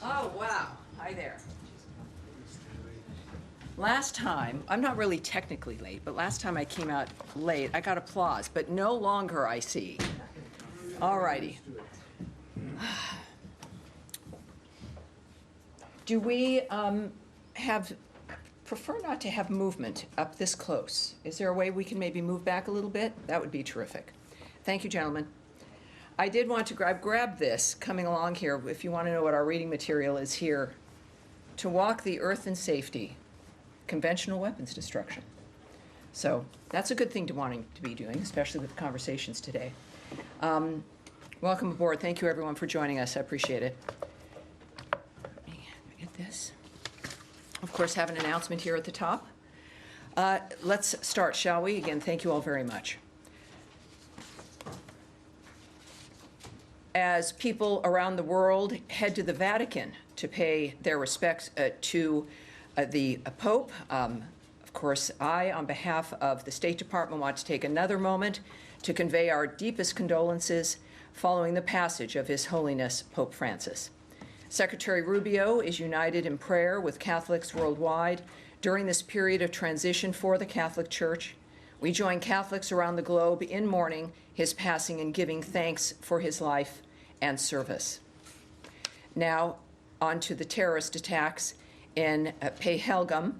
Oh, wow. Hi there. Last time, I'm not really technically late, but last time I came out late, I got applause, but no longer, I see. All righty. Do we prefer not to have movement up this close? Is there a way we can maybe move back a little bit? That would be terrific. Thank you, gentlemen. I did want to grab this coming along here, if you want to know what our reading material is here, To Walk the Earth in Safety, Conventional Weapons Destruction. So that's a good thing to wanting to be doing, especially with the conversations today. Welcome aboard. Thank you, everyone, for joining us. I appreciate it. Let me get this. Of course, have an announcement here at the top. Let's start, shall we? Again, thank you all very much. As people around the world head to the Vatican to pay their respects to the Pope, of course, I, on behalf of the State Department, want to take another moment to convey our deepest condolences following the passage of His Holiness Pope Francis. Secretary Rubio is united in prayer with Catholics worldwide during this period of transition for the Catholic Church. We join Catholics around the globe in mourning his passing and giving thanks for his life and service. Now, on to the terrorist attacks in Pahalgam.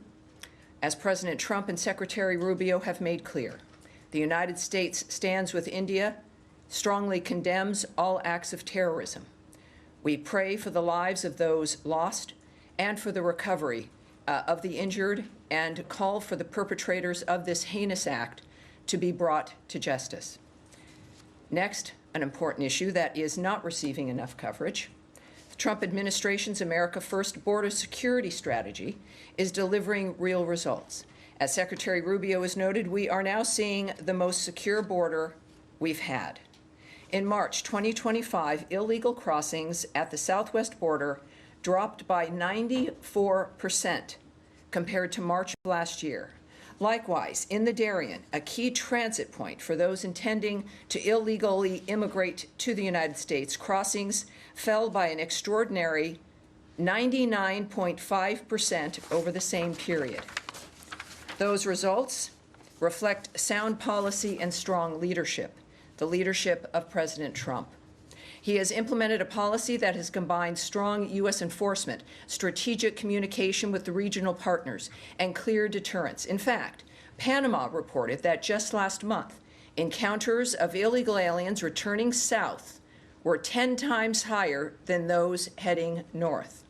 As President Trump and Secretary Rubio have made clear, the United States stands with India, strongly condemns all acts of terrorism. We pray for the lives of those lost and for the recovery of the injured, and call for the perpetrators of this heinous act to be brought to justice. Next, an important issue that is not receiving enough coverage. The Trump administration's America First border security strategy is delivering real results. As Secretary Rubio has noted, we are now seeing the most secure border we've had. In March 2025, illegal crossings at the southwest border dropped by 94% compared to March of last year. Likewise, in the Darien, a key transit point for those intending to illegally immigrate to the United States, crossings fell by an extraordinary 99.5% over the same period. Those results reflect sound policy and strong leadership, the leadership of President Trump. He has implemented a policy that has combined strong U.S. enforcement, strategic communication with the regional partners, and clear deterrence. In fact, Panama reported that just last month, encounters of illegal aliens returning south were 10 times higher than those heading north.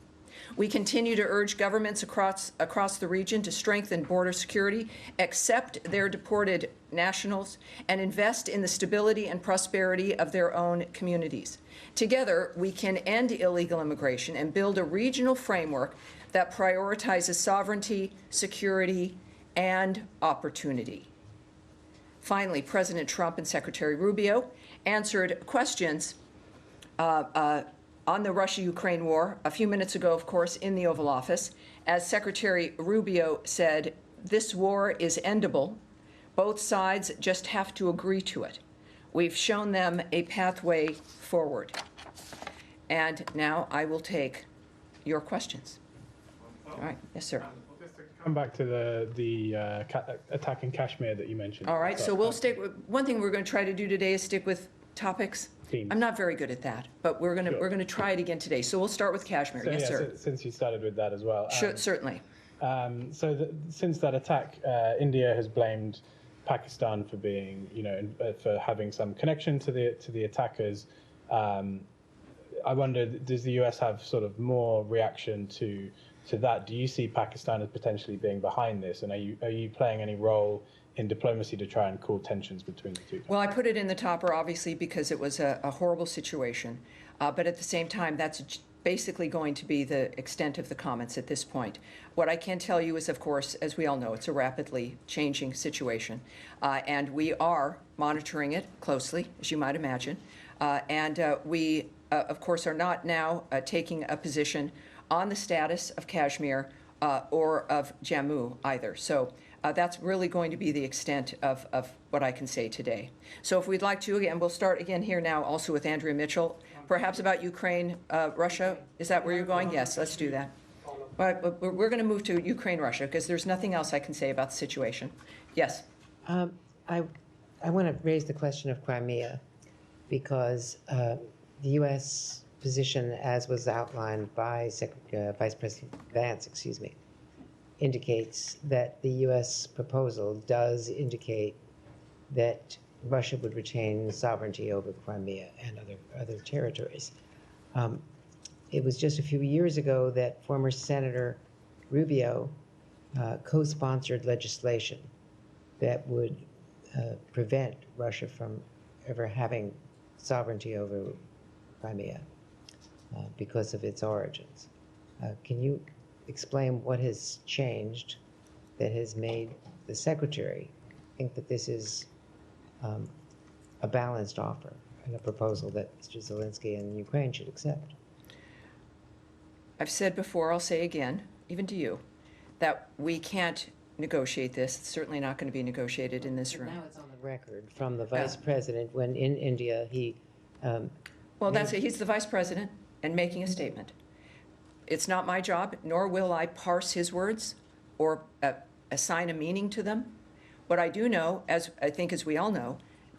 We continue to urge governments across the region to strengthen border security, accept their deported nationals, and invest in the stability and prosperity of their own communities. Together, we can end illegal immigration and build a regional framework that prioritizes sovereignty, security, and opportunity. Finally, President Trump and Secretary Rubio answered questions on the Russia-Ukraine war a few minutes ago, of course, in the Oval Office. As Secretary Rubio said, this war is endable. Both sides just have to agree to it. We've shown them a pathway forward. And now I will take your questions. All right. Yes, sir. Just to come back to the attack in Kashmir that you mentioned. All right. So we'll stick with one thing we're going to try to do today is stick with topics. Themes. I'm not very good at that, but we're going to try it again today. So we'll start with Kashmir. So, yes, yeah, sir. Since you started with that as well. Certainly. Since that attack, India has blamed Pakistan for being, for having some connection to the attackers. I wonder, does the US have sort of more reaction to that? Do you see Pakistan as potentially being behind this, and are you playing any role in diplomacy to try and cool tensions between the two? Well, I put it in the topper, obviously, because it was a horrible situation. But at the same time, that's basically going to be the extent of the comments at this point. What I can tell you is, of course, as we all know, it's a rapidly changing situation. And we are monitoring it closely, as you might imagine. We, of course, are not now taking a position on the status of Kashmir or of Jammu either. So that's really going to be the extent of what I can say today. So if we'd like to, again, we'll start again here now also with Andrea Mitchell. Perhaps about Ukraine, Russia? Is that where you're going? Yes, let's do that. But we're going to move to Ukraine, Russia, because there's nothing else I can say about the situation. Yes. I want to raise the question of Crimea because the U.S. position, as was outlined by Vice President Vance, indicates that the U.S. proposal does indicate that Russia would retain sovereignty over Crimea and other territories. It was just a few years ago that former Senator Rubio co-sponsored legislation that would prevent Russia from ever having sovereignty over Crimea because of its origins. Can you explain what has changed that has made the Secretary think that this is a balanced offer and a proposal that Mr. Zelensky and Ukraine should accept? I've said before, I'll say again, even to you, that we can't negotiate this. It's certainly not going to be negotiated in this room. Now it's on the record from the Vice President when in India he... Well, that's it. He's the Vice President and making a statement. It's not my job, nor will I parse his words or assign a meaning to them. What I do know, as I think as we all know,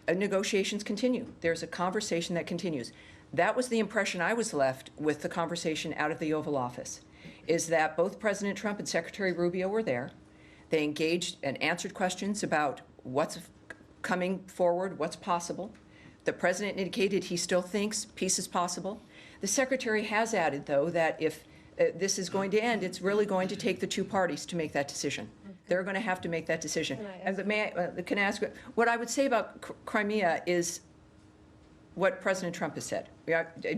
negotiations continue. There's a conversation that continues. That was the impression I was left with the conversation out of the Oval Office, is that both President Trump and Secretary Rubio were there. They engaged and answered questions about what's coming forward, what's possible. The president indicated he still thinks peace is possible. The secretary has added, though, that if this is going to end, it's really going to take the two parties to make that decision. They're going to have to make that decision. Can I ask, what I would say about Crimea is what President Trump has said.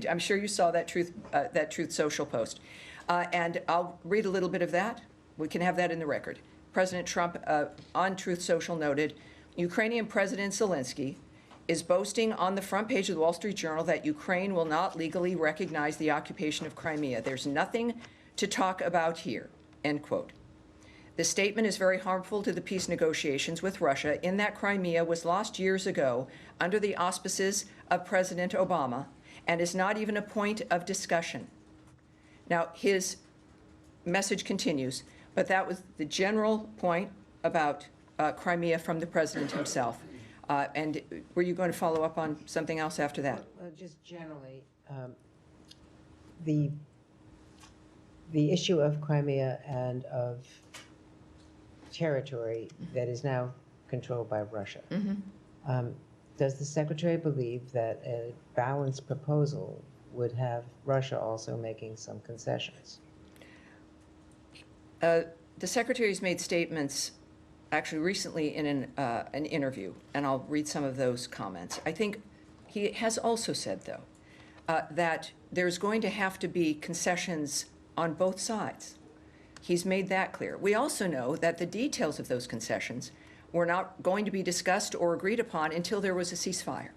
I'm sure you saw that Truth Social post. And I'll read a little bit of that. We can have that in the record. President Trump on Truth Social noted, Ukrainian President Zelensky is boasting on the front page of the Wall Street Journal that Ukraine will not legally recognize the occupation of Crimea. There's nothing to talk about here, end quote. The statement is very harmful to the peace negotiations with Russia in that Crimea was lost years ago under the auspices of President Obama and is not even a point of discussion. Now, his message continues, but that was the general point about Crimea from the president himself. And were you going to follow up on something else after that? Well, just generally, the issue of Crimea and of territory that is now controlled by Russia. Mm-hmm. Does the Secretary believe that a balanced proposal would have Russia also making some concessions? The Secretary's made statements actually recently in an interview, and I'll read some of those comments. I think he has also said, though, that there's going to have to be concessions on both sides. He's made that clear. We also know that the details of those concessions were not going to be discussed or agreed upon until there was a ceasefire.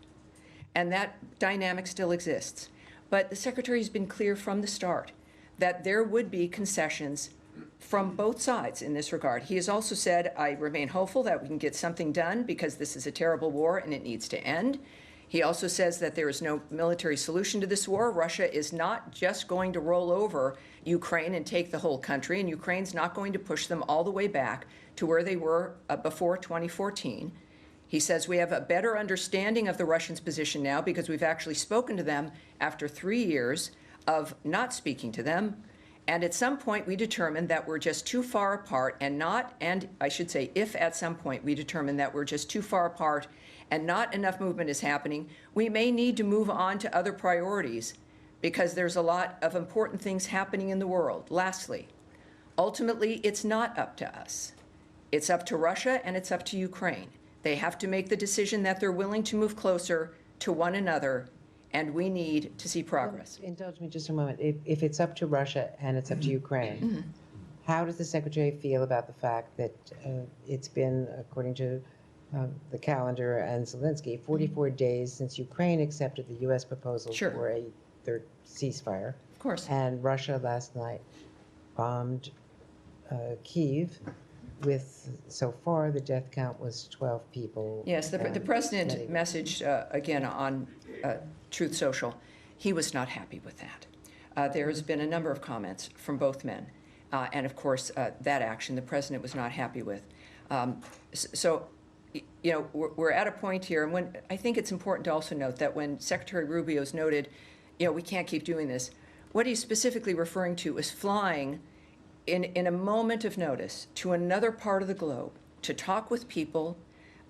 And that dynamic still exists. But the Secretary's been clear from the start that there would be concessions from both sides in this regard. He has also said, I remain hopeful that we can get something done because this is a terrible war and it needs to end. He also says that there is no military solution to this war. Russia is not just going to roll over Ukraine and take the whole country, and Ukraine's not going to push them all the way back to where they were before 2014. He says we have a better understanding of the Russians' position now because we've actually spoken to them after 3 years of not speaking to them. And at some point we determined that we're just too far apart and I should say, if at some point we determine that we're just too far apart and not enough movement is happening, we may need to move on to other priorities because there's a lot of important things happening in the world. Lastly, ultimately, it's not up to us. It's up to Russia and it's up to Ukraine. They have to make the decision that they're willing to move closer to one another, and we need to see progress. Indulge me just a moment. If it's up to Russia and it's up to Ukraine, how does the Secretary feel about the fact that it's been, according to the calendar and Zelensky, 44 days since Ukraine accepted the U.S. proposal for a third ceasefire? Of course. And Russia last night bombed Kyiv with, so far, the death count was 12 people. Yes, the president messaged, again, on Truth Social. He was not happy with that. There has been a number of comments from both men. And of course, that action the president was not happy with. So, you know, we're at a point here, and when I think it's important to also note that when Secretary Rubio's noted, you know, we can't keep doing this, what he's specifically referring to is flying in a moment of notice to another part of the globe to talk with people,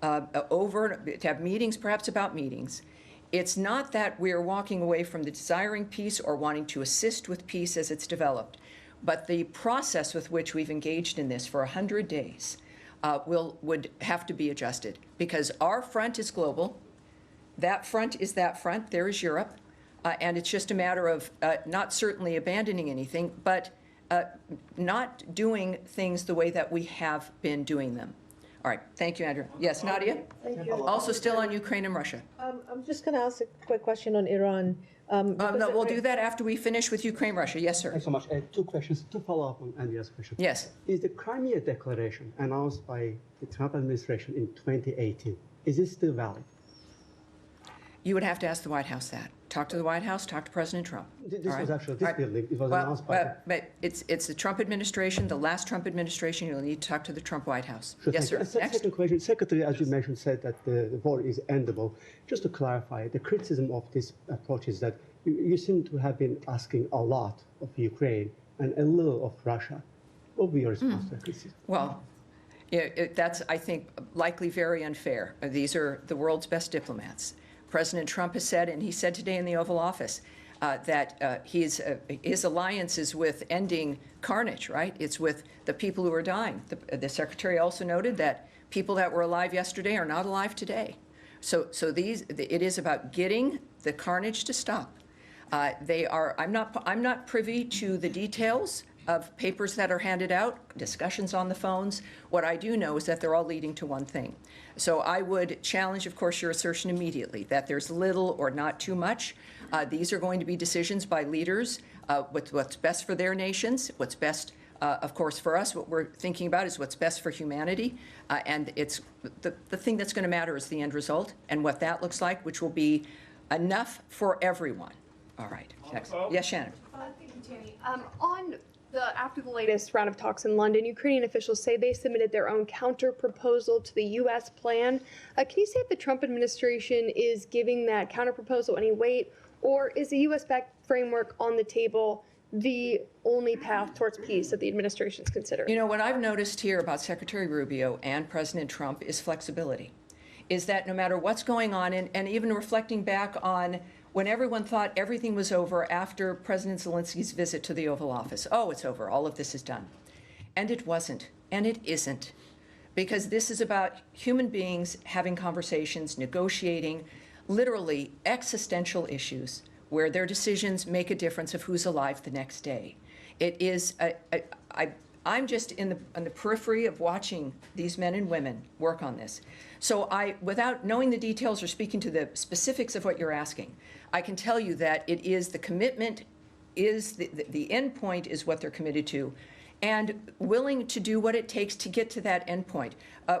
to have meetings, perhaps about meetings. It's not that we're walking away from the desiring peace or wanting to assist with peace as it's developed, but the process with which we've engaged in this for 100 days would have to be adjusted, because our front is global, that front is that front, there is Europe, and it's just a matter of not certainly abandoning anything, but not doing things the way that we have been doing them. All right, thank you, Andrew. Yes, Nadia? Thank you. Also still on Ukraine and Russia. I'm just going to ask a quick question on Iran. No, we'll do that after we finish with Ukraine, Russia. Yes, sir. Thanks so much. Two questions to follow up on Andrea's question. Yes. Is the Crimea Declaration announced by the Trump administration in 2018, is it still valid? You would have to ask the White House that. Talk to the White House, talk to President Trump. This All right? was actually, this All right. building, it was Well, announced by... but it's the Trump administration, the last Trump administration. You'll need to talk to the Trump White House. Sure, Yes, sir. thank you. Next. Second question. Secretary, as you mentioned, said that the war is endable. Just to clarify, the criticism of this approach is that you seem to have been asking a lot of Ukraine and a little of Russia. What would be your response to that criticism? Well, that's, I think, likely very unfair. These are the world's best diplomats. President Trump has said, and he said today in the Oval Office, that his alliance is with ending carnage, right? It's with the people who are dying. The Secretary also noted that people that were alive yesterday are not alive today. So it is about getting the carnage to stop. I'm not privy to the details of papers that are handed out, discussions on the phones. What I do know is that they're all leading to one thing. So I would challenge, of course, your assertion immediately that there's little or not too much. These are going to be decisions by leaders with what's best for their nations, what's best, of course, for us. What we're thinking about is what's best for humanity. And it's the thing that's going to matter is the end result and what that looks like, which will be enough for everyone. All right. Next. Yes, Shannon. Thank you, Tammy. After the latest round of talks in London, Ukrainian officials say they submitted their own counter-proposal to the U.S. plan. Can you say if the Trump administration is giving that counter-proposal any weight, or is the U.S.-backed framework on the table the only path towards peace that the administration is considering? You know, what I've noticed here about Secretary Rubio and President Trump is flexibility, is that no matter what's going on, and even reflecting back on when everyone thought everything was over after President Zelensky's visit to the Oval Office. Oh, it's over. All of this is done. And it wasn't. And it isn't. Because this is about human beings having conversations, negotiating, literally existential issues where their decisions make a difference of who's alive the next day. It is, I'm just on the periphery of watching these men and women work on this. So without knowing the details or speaking to the specifics of what you're asking, I can tell you that it is the commitment, is the end point is what they're committed to, and willing to do what it takes to get to that end point.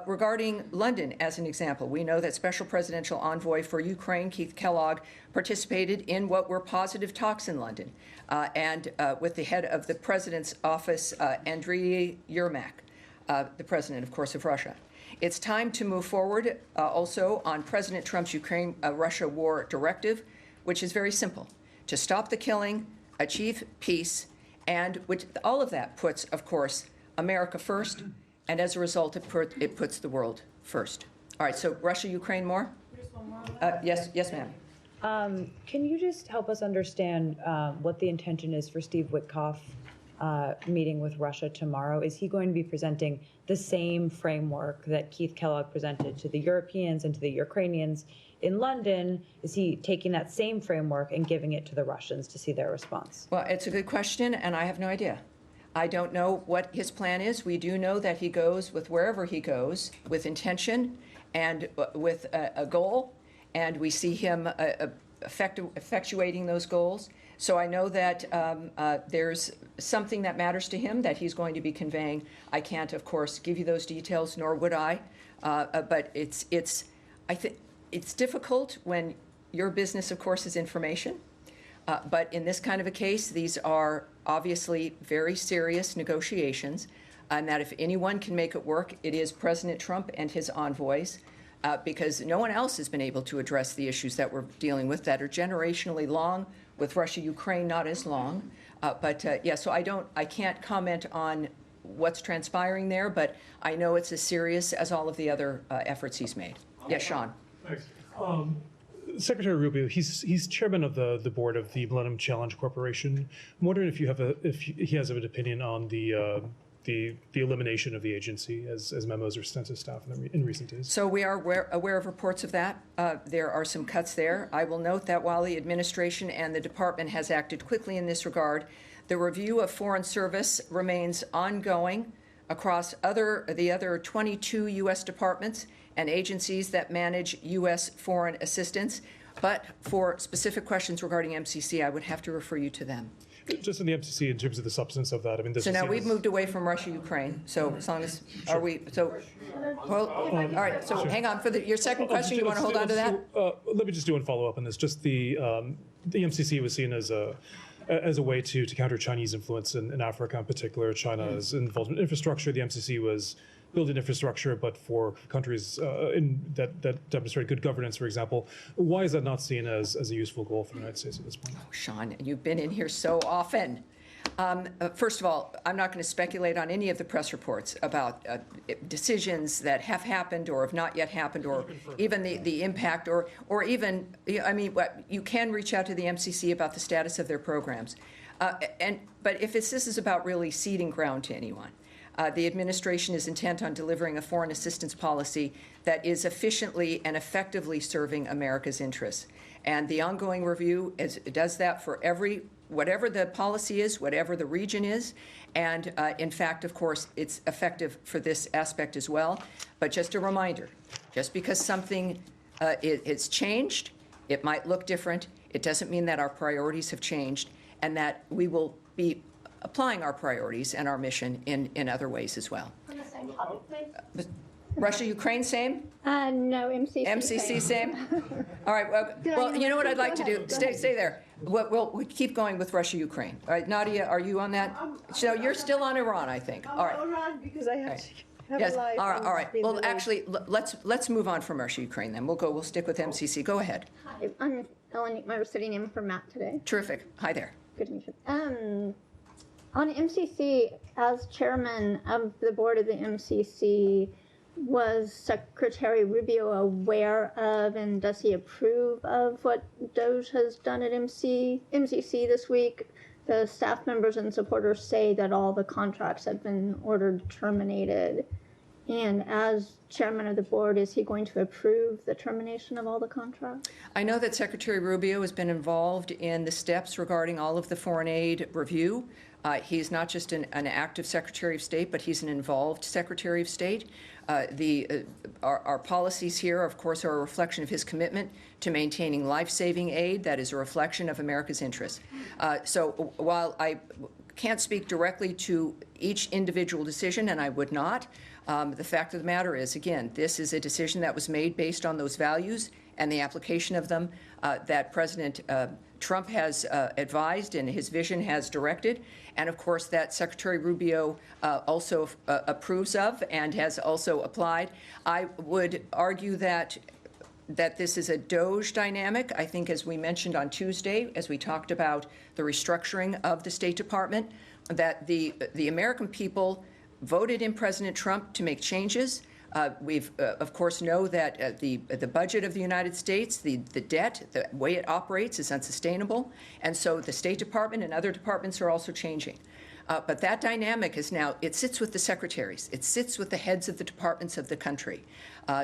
Regarding London, as an example, we know that Special Presidential Envoy for Ukraine, Keith Kellogg, participated in what were positive talks in London, and with the head of the President's office, Andriy Yermak, the President, of course, of Russia. It's time to move forward also on President Trump's Ukraine-Russia war directive, which is very simple, to stop the killing, achieve peace, and which all of that puts, of course, America first, and as a result, it puts the world first. All right, so Russia, Ukraine, more? Just one more. Yes, ma'am. Can you just help us understand what the intention is for Steve Witkoff meeting with Russia tomorrow? Is he going to be presenting the same framework that Keith Kellogg presented to the Europeans and to the Ukrainians in London? Is he taking that same framework and giving it to the Russians to see their response? Well, it's a good question, and I have no idea. I don't know what his plan is. We do know that he goes with wherever he goes with intention and with a goal, and we see him effectuating those goals. So I know that there's something that matters to him that he's going to be conveying. I can't, of course, give you those details, nor would I. But it's difficult when your business, of course, is information. But in this kind of a case, these are obviously very serious negotiations, and that if anyone can make it work, it is President Trump and his envoys, because no one else has been able to address the issues that we're dealing with that are generationally long, with Russia, Ukraine not as long. Yeah, so I can't comment on what's transpiring there, but I know it's as serious as all of the other efforts he's made. Yes, Sean. Thanks. Secretary Rubio, he's chairman of the board of the Millennium Challenge Corporation. I'm wondering if he has an opinion on the elimination of the agency, as memos are sent to staff in recent days. So we are aware of reports of that. There are some cuts there. I will note that while the administration and the department has acted quickly in this regard, the review of Foreign Service remains ongoing across the other 22 U.S. departments and agencies that manage U.S. foreign assistance. But for specific questions regarding MCC, I would have to refer you to them. Just in the MCC, in terms of the substance of that, I mean, So now we've moved away from Russia, Ukraine. So as long as, are we, so, well, all right, so hang on, for your second question, you want to hold on to that? Let me just do one follow-up on this. Just the MCC was seen as a way to counter Chinese influence in Africa in particular. China is involved in infrastructure. The MCC was building infrastructure, but for countries that demonstrate good governance, for example. Why is that not seen as a useful goal for the United States at this point? Oh, Sean, you've been in here so often. First of all, I'm not going to speculate on any of the press reports about decisions that have happened or have not yet happened, or even the impact, or even, I mean, you can reach out to the MCC about the status of their programs. But if this is about really ceding ground to anyone, the administration is intent on delivering a foreign assistance policy that is efficiently and effectively serving America's interests. And the ongoing review does that for whatever the policy is, whatever the region is. And in fact, of course, it's effective for this aspect as well. But just a reminder, just because something it's changed, it might look different. It doesn't mean that our priorities have changed and that we will be applying our priorities and our mission in other ways as well. On the same topic, please. Russia, Ukraine, same? No, MCC. MCC, same? All right, well, you know what I'd like to do? Stay there. We'll keep going with Russia, Ukraine. All right, Nadia, are you on that? So you're still on Iran, I think. All right. Iran, because I have to have Yes, a life. all right. It's been Well, delayed. actually, let's move on from Russia, Ukraine then. We'll stick with MCC. Go ahead. Hi, I'm Ellen. I'm sitting in for Matt today. Terrific. Hi there. Good to meet you. On MCC, as chairman of the board of the MCC, was Secretary Rubio aware of and does he approve of what DOJ has done at MCC this week? The staff members and supporters say that all the contracts have been ordered terminated. And as chairman of the board, is he going to approve the termination of all the contracts? I know that Secretary Rubio has been involved in the steps regarding all of the foreign aid review. He's not just an active Secretary of State, but he's an involved Secretary of State. Our policies here, of course, are a reflection of his commitment to maintaining life-saving aid that is a reflection of America's interests. So while I can't speak directly to each individual decision, and I would not, the fact of the matter is, again, this is a decision that was made based on those values and the application of them that President Trump has advised and his vision has directed, and of course that Secretary Rubio also approves of and has also applied. I would argue that this is a DOJ dynamic. I think, as we mentioned on Tuesday, as we talked about the restructuring of the State Department, that the American people voted in President Trump to make changes. We've, of course, know that the budget of the United States, the debt, the way it operates is unsustainable. And so the State Department and other departments are also changing. But that dynamic is now, it sits with the secretaries. It sits with the heads of the departments of the country.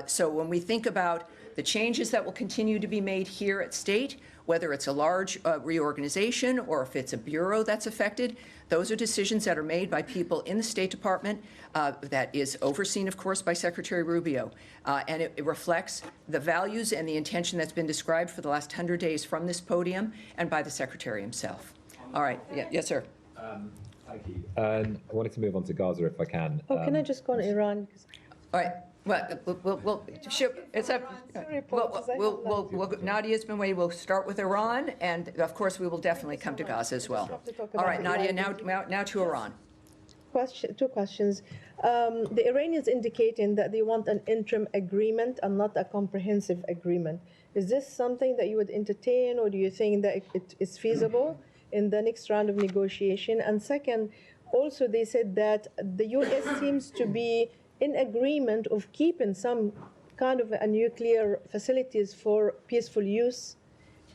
So when we think about the changes that will continue to be made here at State, whether it's a large reorganization or if it's a bureau that's affected, those are decisions that are made by people in the State Department that is overseen, of course, by Secretary Rubio. And it reflects the values and the intention that's been described for the last 100 days from this podium and by the Secretary himself. All right. Yes, sir. Thank you. I wanted to move on to Gaza if I can. Oh, can I just go on Iran? All right. Well, it's up. Nadia's been waiting. We'll start with Iran, and of course, we will definitely come to Gaza as well. All right, Nadia, now to Iran. Two questions. The Iranians indicating that they want an interim agreement and not a comprehensive agreement. Is this something that you would entertain, or do you think that it is feasible in the next round of negotiation? And second, also they said that the U.S. seems to be in agreement of keeping some kind of a nuclear facilities for peaceful use.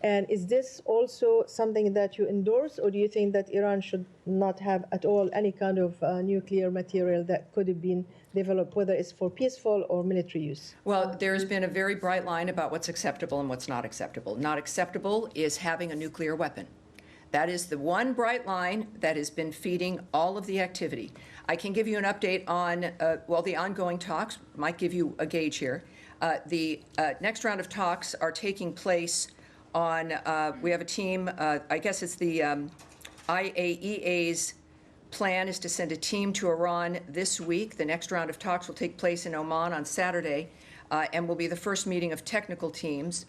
And is this also something that you endorse, or do you think that Iran should not have at all any kind of nuclear material that could have been developed, whether it's for peaceful or military use? Well, there's been a very bright line about what's acceptable and what's not acceptable. Not acceptable is having a nuclear weapon. That is the one bright line that has been feeding all of the activity. I can give you an update on, the ongoing talks. Might give you a gauge here. The next round of talks are taking place on, we have a team, I guess it's the IAEA's plan is to send a team to Iran this week. The next round of talks will take place in Oman on Saturday and will be the first meeting of technical teams.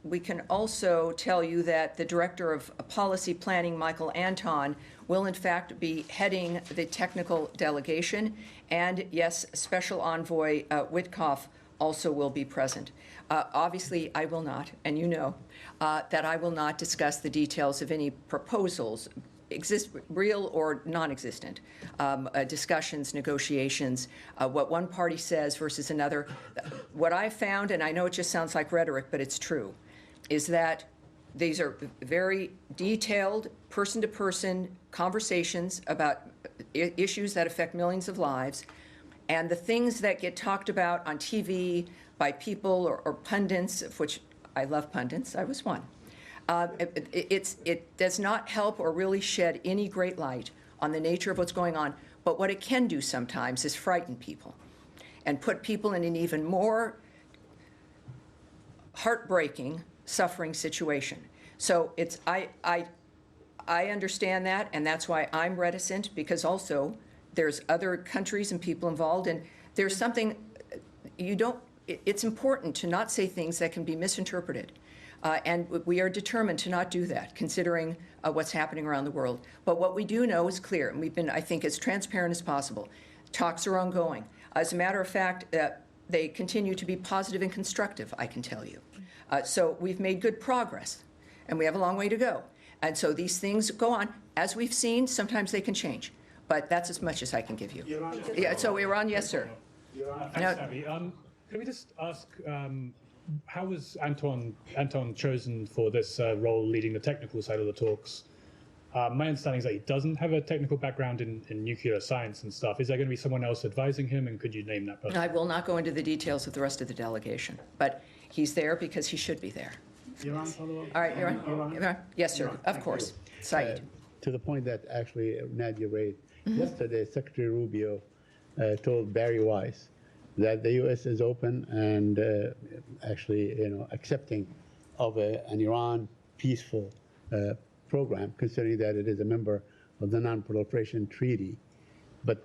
We can also tell you that the Director of Policy Planning, Michael Anton, will in fact be heading the technical delegation. And yes, Special Envoy Witkoff also will be present. Obviously, I will not, and you know, that I will not discuss the details of any proposals, real or non-existent, discussions, negotiations, what one party says versus another. What I found, and I know it just sounds like rhetoric, but it's true, is that these are very detailed, person-to-person conversations about issues that affect millions of lives, and the things that get talked about on TV by people or pundits, of which I love pundits, I was one. It does not help or really shed any great light on the nature of what's going on, but what it can do sometimes is frighten people and put people in an even more heartbreaking, suffering situation. So I understand that, and that's why I'm reticent, because also there's other countries and people involved, and there's something it's important to not say things that can be misinterpreted. And we are determined to not do that, considering what's happening around the world. But what we do know is clear, and we've been, I think, as transparent as possible. Talks are ongoing. As a matter of fact, they continue to be positive and constructive, I can tell you. So we've made good progress, and we have a long way to go. And so these things go on. As we've seen, sometimes they can change. But that's as much as I can give you. So Iran, yes, sir. Thanks, Abby. Can we just ask, how was Anton chosen for this role leading the technical side of the talks? My understanding is that he doesn't have a technical background in nuclear science and stuff. Is there going to be someone else advising him, and could you name that person? I will not go into the details of the rest of the delegation, but he's there because he should be there. Iran follow-up? All right, Iran? Yes, sir, of course. Saeed. To the point that actually Nadia raised, yesterday Secretary Rubio told Barry Weiss that the U.S. is open and actually, accepting of an Iran peaceful program, considering that it is a member of the Non-Proliferation Treaty. But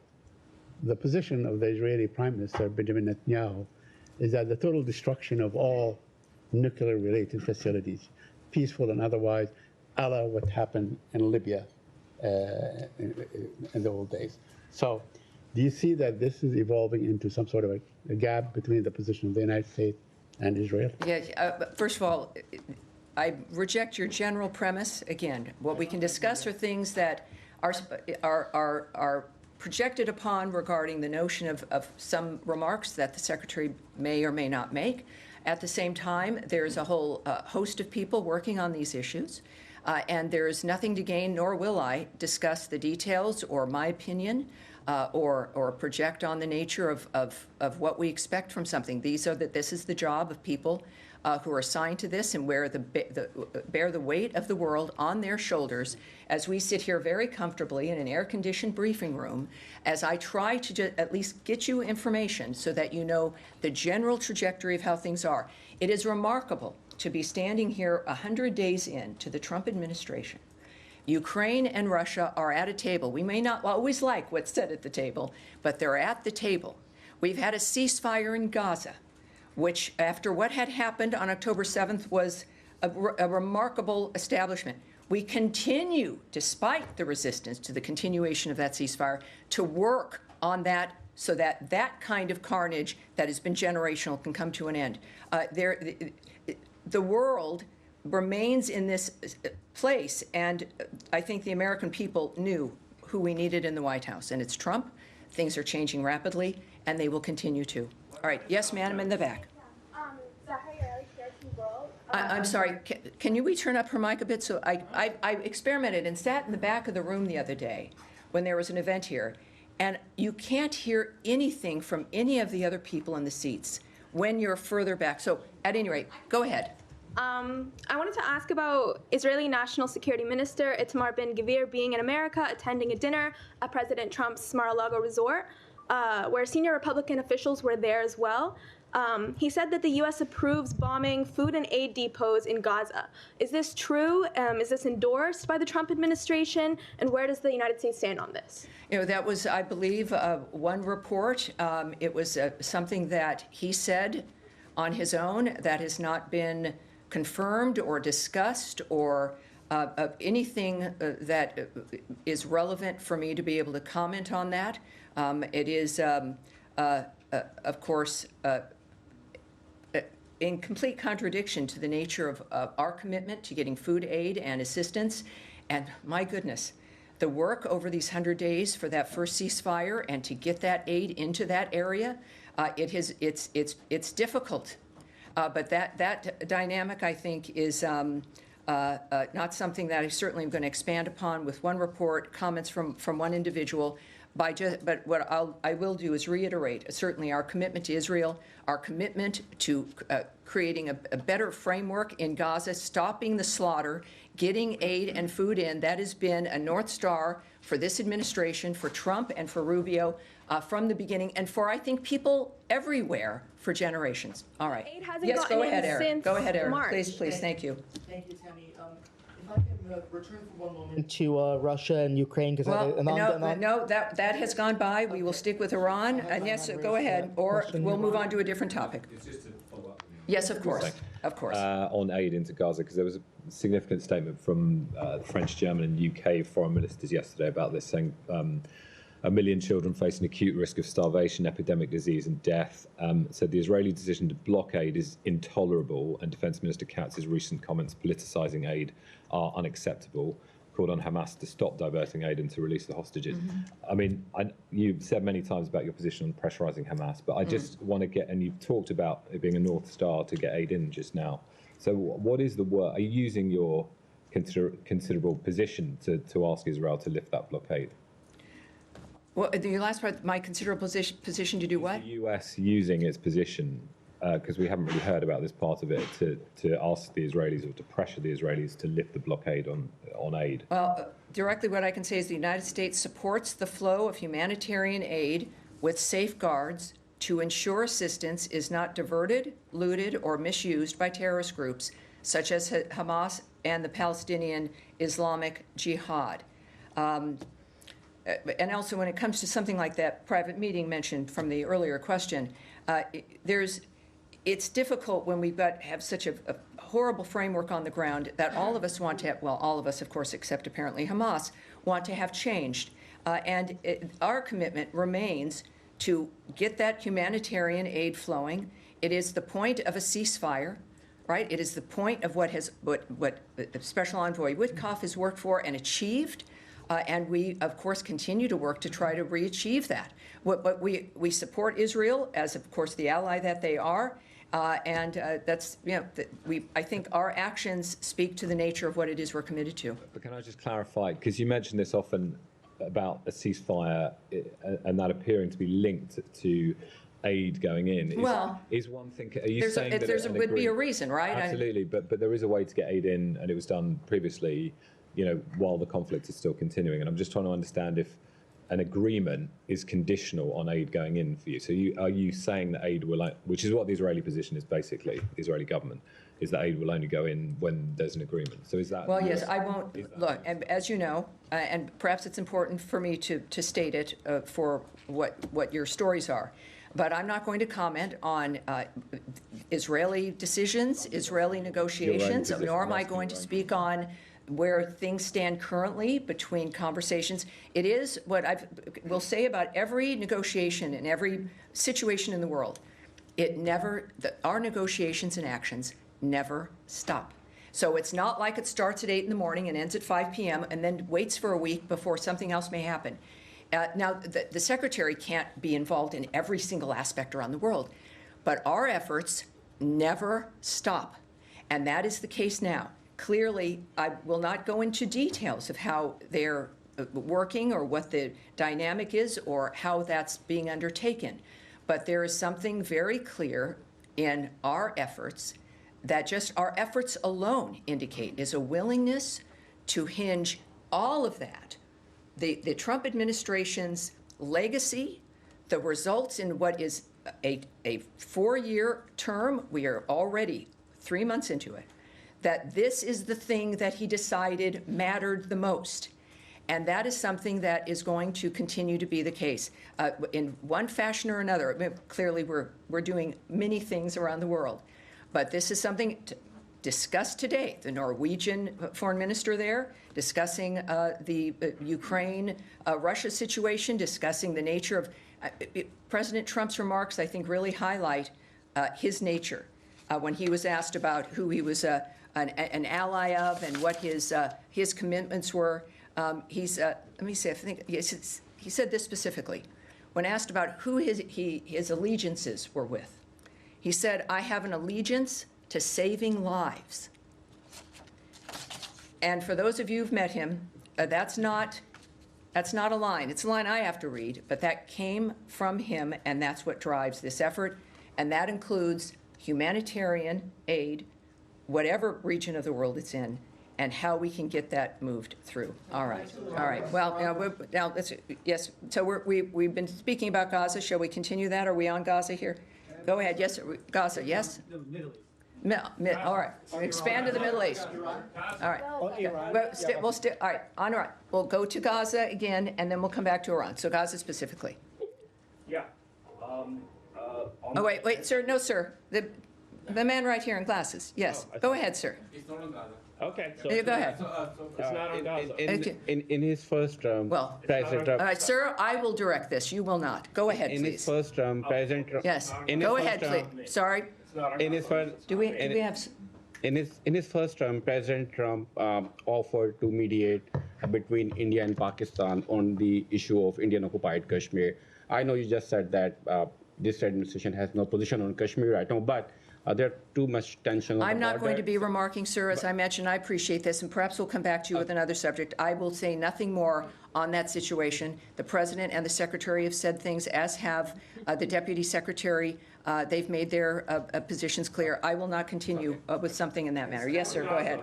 the position of the Israeli Prime Minister, Benjamin Netanyahu, is that the total destruction of all nuclear-related facilities, peaceful and otherwise, a la what happened in Libya in the old days. So do you see that this is evolving into some sort of a gap between the position of the United States and Israel? Yeah, first of all, I reject your general premise. Again, what we can discuss are things that are projected upon regarding the notion of some remarks that the Secretary may or may not make. At the same time, there's a whole host of people working on these issues, and there is nothing to gain, nor will I discuss the details or my opinion or project on the nature of what we expect from something. This is the job of people who are assigned to this and bear the weight of the world on their shoulders as we sit here very comfortably in an air-conditioned briefing room as I try to at least get you information so that you know the general trajectory of how things are. It is remarkable to be standing here 100 days into the Trump administration. Ukraine and Russia are at a table. We may not always like what's said at the table, but they're at the table We've had a ceasefire in Gaza, which, after what had happened on October 7th, was a remarkable establishment. We continue, despite the resistance to the continuation of that ceasefire, to work on that so that that kind of carnage that has been generational can come to an end. The world remains in this place, and I think the American people knew who we needed in the White House, and it's Trump. Things are changing rapidly, and they will continue to. All right, yes, madam, in the back. I'm sorry, can we turn up her mic a bit? So I experimented and sat in the back of the room the other day when there was an event here, and you can't hear anything from any of the other people in the seats when you're further back. So at any rate, go ahead. I wanted to ask about Israeli National Security Minister Itamar Ben-Gvir being in America, attending a dinner at President Trump's Mar-a-Lago resort, where senior Republican officials were there as well. He said that the U.S. approves bombing food and aid depots in Gaza. Is this true? Is this endorsed by the Trump administration? And where does the United States stand on this? You know, that was, I believe, one report. It was something that he said on his own that has not been confirmed or discussed or anything that is relevant for me to be able to comment on that. It is, of course, in complete contradiction to the nature of our commitment to getting food aid and assistance. And my goodness, the work over these 100 days for that first ceasefire and to get that aid into that area, it's difficult. But that dynamic, I think, is not something that I certainly am going to expand upon with one report, comments from one individual. But what I will do is reiterate certainly our commitment to Israel, our commitment to creating a better framework in Gaza, stopping the slaughter, getting aid and food in. That has been a North Star for this administration, for Trump and for Rubio from the beginning, and for, I think, people everywhere for generations. All right. Aid hasn't yes, gotten go ahead, in Eric. since Go ahead, Eric. March. Please, thank you. Thank you, Tammy. If I can return for one moment to Russia and Ukraine, because no, that has gone by. We will stick with Iran. And yes, go ahead, or we'll move on to a different topic. It's just to follow up. Yes, of course, of course. On aid into Gaza, because there was a significant statement from the French, German, and UK foreign ministers yesterday about this, saying 1 million children facing acute risk of starvation, epidemic disease, and death. Said the Israeli decision to block aid is intolerable, and Defence Minister Katz's recent comments politicising aid are unacceptable. Called on Hamas to stop diverting aid and to release the hostages. I mean, you've said many times about your position on pressurising Hamas, but I just want to get, and you've talked about it being a North Star to get aid in just now. So what is the work? Are you using your considerable position to ask Israel to lift that blockade? Well, the last part, my considerable position to do what? The US using its position, because we haven't really heard about this part of it, to ask the Israelis or to pressure the Israelis to lift the blockade on aid. Well, directly what I can say is the United States supports the flow of humanitarian aid with safeguards to ensure assistance is not diverted, looted, or misused by terrorist groups such as Hamas and the Palestinian Islamic Jihad. And also when it comes to something like that private meeting mentioned from the earlier question, it's difficult when we have such a horrible framework on the ground that all of us want to have, well, all of us, of course, except apparently Hamas, want to have changed. And our commitment remains to get that humanitarian aid flowing. It is the point of a ceasefire, right? It is the point of what Special Envoy Witkoff has worked for and achieved. And we, of course, continue to work to try to re-achieve that. But we support Israel as, of course, the ally that they are. And that's, I think our actions speak to the nature of what it is we're committed to. But can I just clarify, because you mention this often about a ceasefire and that appearing to be linked to aid going in. Is one thing, are you saying that there would be a reason, right? Absolutely, but there is a way to get aid in, and it was done previously, while the conflict is still continuing. And I'm just trying to understand if an agreement is conditional on aid going in for you. So are you saying that aid will, which is what the Israeli position is basically, the Israeli government, is that aid will only go in when there's an agreement. So is that? Well, yes, I won't, look, and as you know, and perhaps it's important for me to state it for what your stories are. But I'm not going to comment on Israeli decisions, Israeli negotiations, position, nor am I asking going to your own. speak on where things stand currently between conversations. It is what I will say about every negotiation in every situation in the world. Our negotiations and actions never stop. So it's not like it starts at 8 in the morning and ends at 5 p.m. and then waits for a week before something else may happen. Now, the Secretary can't be involved in every single aspect around the world, but our efforts never stop. And that is the case now. Clearly, I will not go into details of how they're working or what the dynamic is or how that's being undertaken. But there is something very clear in our efforts that just our efforts alone indicate is a willingness to hinge all of that, the Trump administration's legacy, the results in what is a 4-year term, we are already 3 months into it, that this is the thing that he decided mattered the most. And that is something that is going to continue to be the case in one fashion or another. I mean, clearly, we're doing many things around the world. But this is something discussed today. The Norwegian foreign minister there discussing the Ukraine-Russia situation, discussing the nature of President Trump's remarks, I think really highlight his nature. When he was asked about who he was an ally of and what his commitments were, let me see, I think he said this specifically. When asked about who his allegiances were with, he said, "I have an allegiance to saving lives." And for those of you who've met him, that's not a line. It's a line I have to read, but that came from him, and that's what drives this effort. And that includes humanitarian aid, whatever region of the world it's in, and how we can get that moved through. All right. Well, now yes. So we've been speaking about Gaza. Shall we continue that? Are we on Gaza here? Go ahead. Yes, Gaza. Yes. The Middle East. All right. Expand to the Middle East. All right. All right. On Iran. We'll go to Gaza again, and then we'll come back to Iran. So Gaza specifically. Yeah. Oh wait, sir. No, sir. The man right here in glasses. Yes. Go ahead, sir. It's not on Gaza. Okay. So Go ahead. It's not on Gaza. In his first term, President All Trump. right, sir. I will direct this. You will not. Go ahead, In please. his first term, President Trump. Yes. In his Go first ahead, term- please. Sorry. In his first. Do we have? In his first term, President Trump offered to mediate between India and Pakistan on the issue of Indian-occupied Kashmir. I know you just said that this administration has no position on Kashmir right now, but there's too much tension on the I'm not going border. to be remarking, sir. As I mentioned, I appreciate this, and perhaps we'll come back to you with another subject. I will say nothing more on that situation. The President and the Secretary have said things, as have the Deputy Secretary. They've made their positions clear. I will not continue with something in that matter. Yes, sir. Go ahead.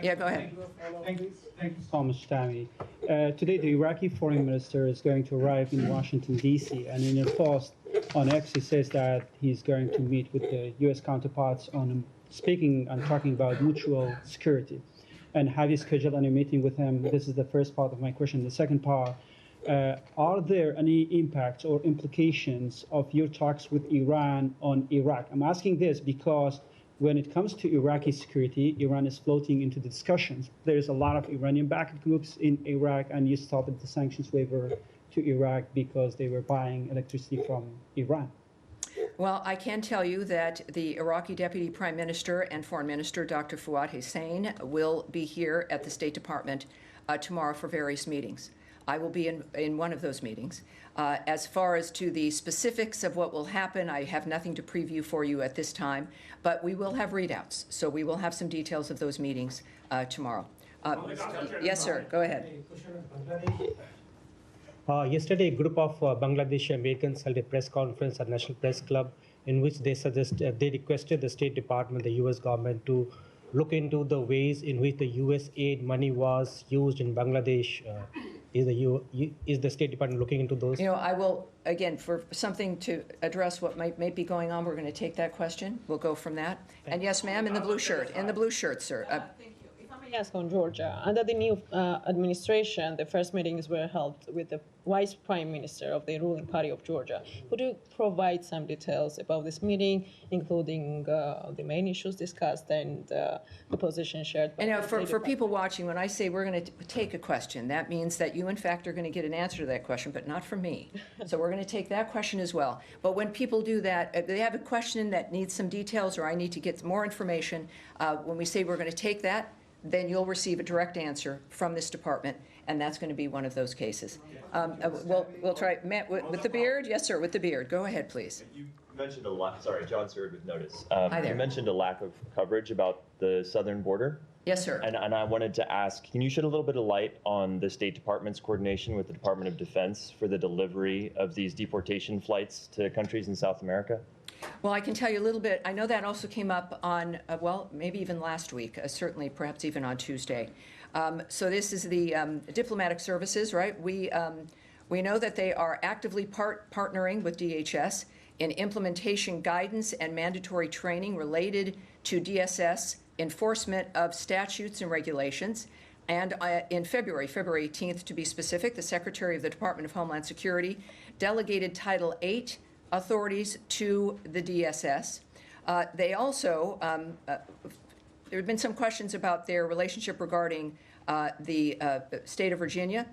Yeah, go ahead. Thank you so much, Tammy. Today, the Iraqi foreign minister is going to arrive in Washington, D.C., and in a post on X, he says that he's going to meet with the U.S. counterparts on speaking and talking about mutual security. And have you scheduled any meeting with him? This is the first part of my question. The second part, are there any impacts or implications of your talks with Iran on Iraq? I'm asking this because when it comes to Iraqi security, Iran is floating into the discussions. There's a lot of Iranian-backed groups in Iraq, and you started the sanctions waiver to Iraq because they were buying electricity from Iran. Well, I can tell you that the Iraqi Deputy Prime Minister and Foreign Minister, Dr. Fuad Hussein, will be here at the State Department tomorrow for various meetings. I will be in one of those meetings. As far as to the specifics of what will happen, I have nothing to preview for you at this time, but we will have readouts. So we will have some details of those meetings tomorrow. Yes, sir. Go ahead. Yesterday, a group of Bangladeshi Americans held a press conference at National Press Club in which they requested the State Department, the U.S. government, to look into the ways in which the U.S. aid money was used in Bangladesh. Is the State Department looking into those? You know, I will, again, for something to address what might be going on, we're going to take that question. We'll go from that. And yes, ma'am, in the blue shirt, sir. Thank you. If I Yes, on Georgia. Under the new administration, the first meetings were held with the vice prime minister of the ruling party of Georgia. Could you provide some details about this meeting, including the main issues discussed and the position shared by And now, the for State people watching, when I say we're going to take a question, that means that you, in fact, are going to get an answer to that question, but not from me. So we're going to take that question as well. But when people do that, if they have a question that needs some details or I need to get more information, when we say we're going to take that, then you'll receive a direct answer from this department, and that's going to be one of those cases. We'll try. Matt, with the beard? Yes, sir, with the beard. Go ahead, please. You mentioned a lot. Sorry, John Stewart with Notice. Hi there. You mentioned a lack of coverage about the southern border. Yes, sir. And I wanted to ask, can you shed a little bit of light on the State Department's coordination with the Department of Defense for the delivery of these deportation flights to countries in South America? Well, I can tell you a little bit. I know that also came up on, well, maybe even last week, certainly perhaps even on Tuesday. So this is the diplomatic services, right? We know that they are actively partnering with DHS in implementation guidance and mandatory training related to DSS enforcement of statutes and regulations. And in February 18th to be specific, the Secretary of the Department of Homeland Security delegated Title VIII authorities to the DSS. They also, there have been some questions about their relationship regarding the state of Virginia.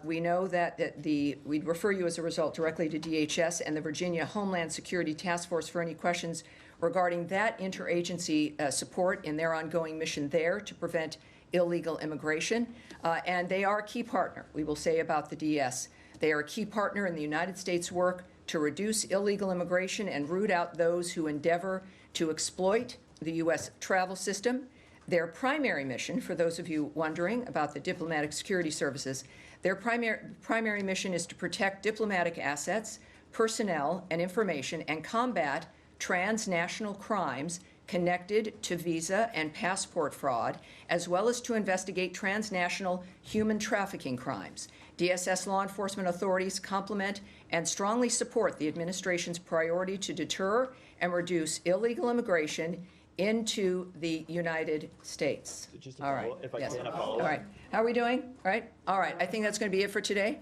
We know that we'd refer you as a result directly to DHS and the Virginia Homeland Security Task Force for any questions regarding that interagency support in their ongoing mission there to prevent illegal immigration. And they are a key partner, we will say, about the DS. They are a key partner in the United States work to reduce illegal immigration and root out those who endeavor to exploit the U.S. travel system. Their primary mission, for those of you wondering about the diplomatic security services, their primary mission is to protect diplomatic assets, personnel, and information and combat transnational crimes connected to visa and passport fraud, as well as to investigate transnational human trafficking crimes. DSS law enforcement authorities complement and strongly support the administration's priority to deter and reduce illegal immigration into the United States. All right. Yes. All right. How are we doing? All right. All right. I think that's going to be it for today,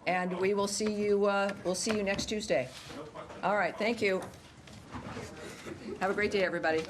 and we will see you. We'll see you next Tuesday. All right. Thank you. Have a great day, everybody.